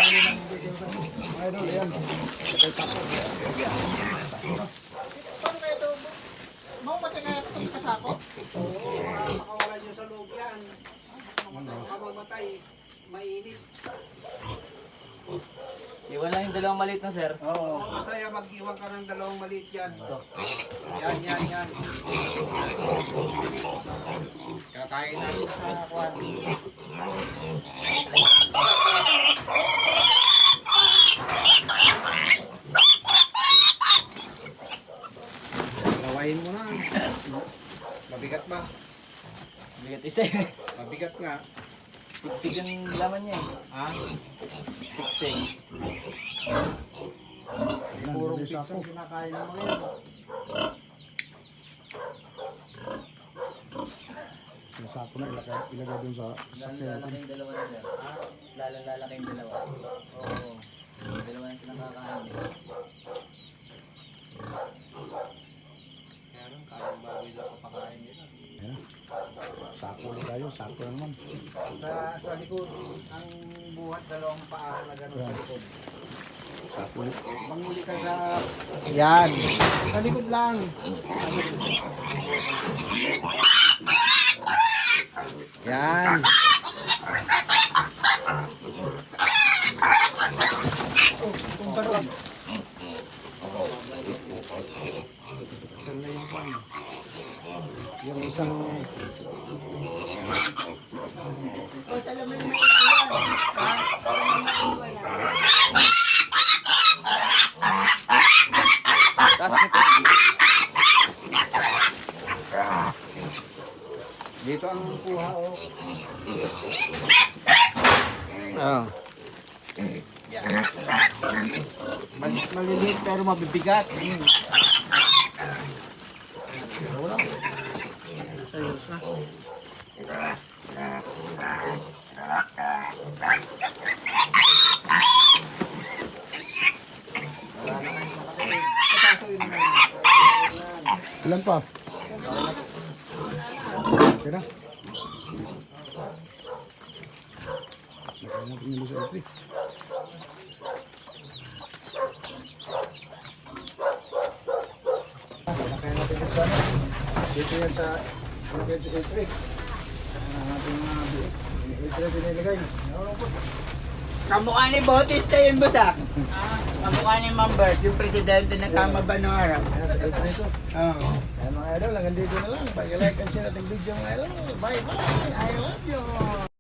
Idol, yan. Paano kaya ito? Mamatay kaya ito kung kasako? Oo, makawalan nyo sa loob yan. Mamamatay, mainit. Iwan lang yung dalawang maliit na sir. Oo, masaya mag-iwan ka ng dalawang maliit yan. Yan. Kakain namin sa kuwan. Gawain mo na. Mabigat ba? Bigat isa eh. Mabigat nga. Siksik yung laman niya eh. Ha? Siksik. Puro pizza ang kinakain mo ngayon. Sinasako na ilagay dun sa sakyan. Lalaki yung dalawa na sir. Lalaki yung dalawa. Oo. Dalawa na silang kakain. Kaya rin, kayang baboy lang kapakain nila. Ayan. Sako na tayo, sako na naman. Sa likod, ang buhat dalawang paa na gano'n sa likod. Sako ulit. Manguli ka sa... Yan. Sa likod lang. Yan. Kumbaron. Yung isang... Taas nito. Dito ang kuha, oh. Oh. Maliliit pero mabibigat. Ayos na. Ilan pa? Okay na. Nakain natin yung sa L3. Nakain natin yung sa ano. Dito yan sa sinagay sa L3. Ang ating mga L3 pinilagay. Kamukha ni Bautista yun, boss ah. Kamukha ni Mambert, yung presidente ng Kamaba noong araw. Ayan sa L3 ito. Oo. Ayan mga idol, hanggang dito na lang. Pag-like and share natin video mga idol. Bye bye! I love you!